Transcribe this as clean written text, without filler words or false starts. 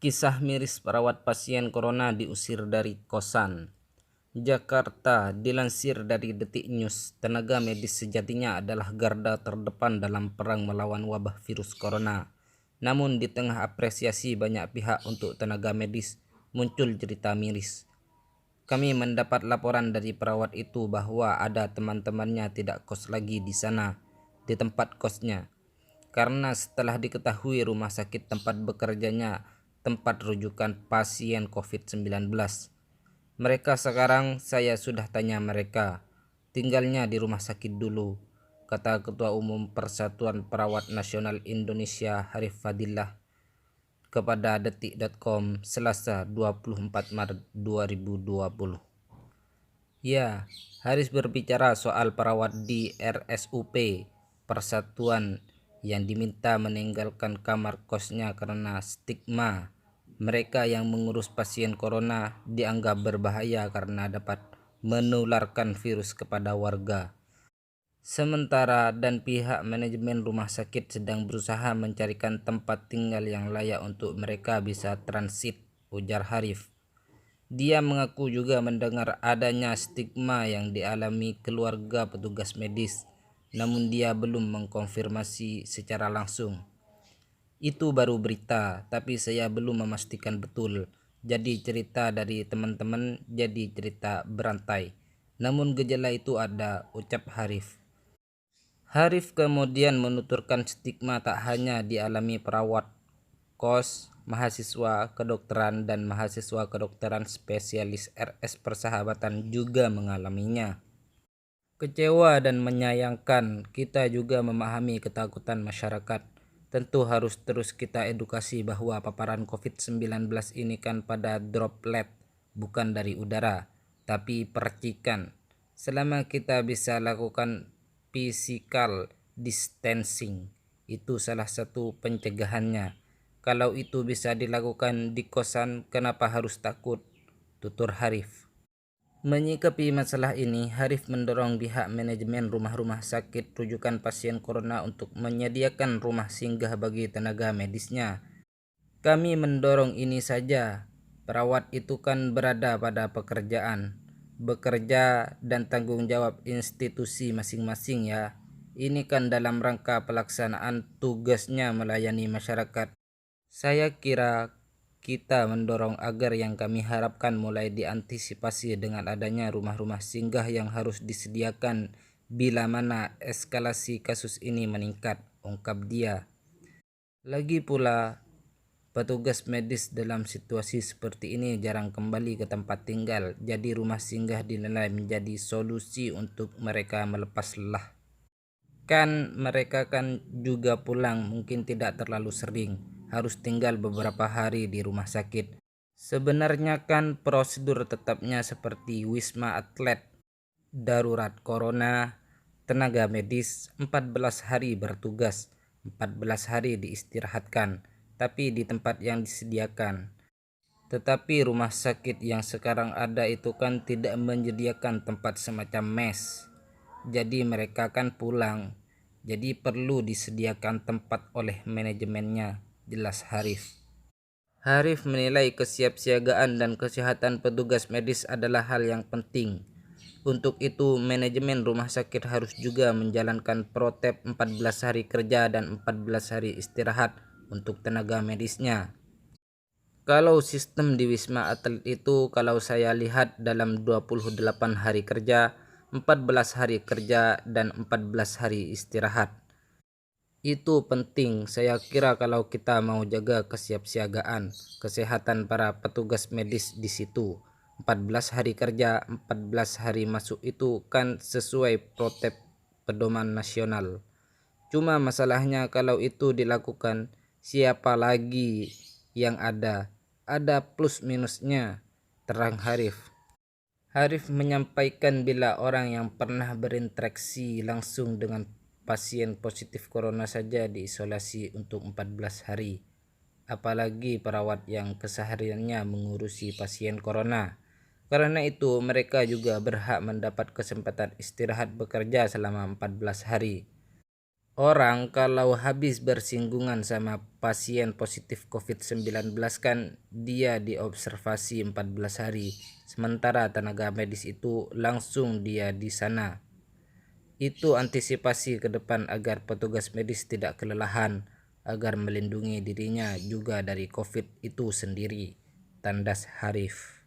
Kisah miris perawat pasien corona diusir dari kosan. Jakarta, dilansir dari Detik News, tenaga medis sejatinya adalah garda terdepan dalam perang melawan wabah virus corona. Namun di tengah apresiasi banyak pihak untuk tenaga medis, muncul cerita miris. Kami mendapat laporan dari perawat itu bahwa ada teman-temannya tidak kos lagi di sana, di tempat kosnya. Karena setelah diketahui rumah sakit tempat bekerjanya tempat rujukan pasien COVID-19. Mereka sekarang saya sudah tanya mereka, tinggalnya di rumah sakit dulu, kata Ketua Umum Persatuan Perawat Nasional Indonesia Harif Fadillah kepada detik.com Selasa 24 Maret 2020. Ya, Haris berbicara soal perawat di RSUP Persatuan yang diminta meninggalkan kamar kosnya karena stigma mereka yang mengurus pasien corona dianggap berbahaya karena dapat menularkan virus kepada warga. Sementara dan pihak manajemen rumah sakit sedang berusaha mencarikan tempat tinggal yang layak untuk mereka bisa transit, ujar Harif. Dia mengaku juga mendengar adanya stigma yang dialami keluarga petugas medis, namun dia belum mengkonfirmasi secara langsung. Itu baru berita, tapi saya belum memastikan betul. Jadi cerita dari teman-teman jadi cerita berantai. Namun gejala itu ada, ucap Harif. Harif kemudian menuturkan stigma tak hanya dialami perawat kos, mahasiswa kedokteran dan mahasiswa kedokteran spesialis RS Persahabatan juga mengalaminya. Kecewa dan menyayangkan, kita juga memahami ketakutan masyarakat. Tentu harus terus kita edukasi bahwa paparan COVID-19 ini kan pada droplet, bukan dari udara, tapi percikan. Selama kita bisa lakukan physical distancing, itu salah satu pencegahannya. Kalau itu bisa dilakukan di kosan, kenapa harus takut? Tutur Harif. Menyikapi masalah ini, Harif mendorong pihak manajemen rumah-rumah sakit rujukan pasien corona untuk menyediakan rumah singgah bagi tenaga medisnya. Kami mendorong ini saja. Perawat itu kan berada pada pekerjaan, bekerja dan tanggung jawab institusi masing-masing ya. Ini kan dalam rangka pelaksanaan tugasnya melayani masyarakat. Saya kira kita mendorong agar yang kami harapkan mulai diantisipasi dengan adanya rumah-rumah singgah yang harus disediakan bila mana eskalasi kasus ini meningkat, ungkap dia. Lagi pula, petugas medis dalam situasi seperti ini jarang kembali ke tempat tinggal, jadi rumah singgah dinilai menjadi solusi untuk mereka melepas lelah. Kan mereka kan juga pulang, mungkin tidak terlalu sering, harus tinggal beberapa hari di rumah sakit. Sebenarnya kan prosedur tetapnya seperti Wisma Atlet, darurat corona, tenaga medis 14 hari bertugas, 14 hari diistirahatkan, tapi di tempat yang disediakan. Tetapi rumah sakit yang sekarang ada itu kan tidak menyediakan tempat semacam mes. Jadi mereka kan pulang. Jadi perlu disediakan tempat oleh manajemennya, jelas Harif. Harif menilai kesiapsiagaan dan kesehatan petugas medis adalah hal yang penting. Untuk itu, manajemen rumah sakit harus juga menjalankan protap 14 hari kerja dan 14 hari istirahat untuk tenaga medisnya. Kalau sistem di Wisma Atlet itu, kalau saya lihat dalam 28 hari kerja, 14 hari kerja dan 14 hari istirahat. Itu penting. Saya kira kalau kita mau jaga kesiapsiagaan, kesehatan para petugas medis di situ, 14 hari kerja, 14 hari masuk itu kan sesuai protap pedoman nasional. Cuma masalahnya kalau itu dilakukan, siapa lagi yang ada? Ada plus minusnya, terang Harif. Harif menyampaikan bila orang yang pernah berinteraksi langsung dengan pasien positif corona saja diisolasi untuk 14 hari. Apalagi perawat yang kesehariannya mengurusi pasien corona. Karena itu, mereka juga berhak mendapat kesempatan istirahat bekerja selama 14 hari. Orang kalau habis bersinggungan sama pasien positif COVID-19 kan dia diobservasi 14 hari. Sementara tenaga medis itu langsung dia di sana. Itu antisipasi ke depan agar petugas medis tidak kelelahan, agar melindungi dirinya juga dari COVID itu sendiri. Tandas Harif.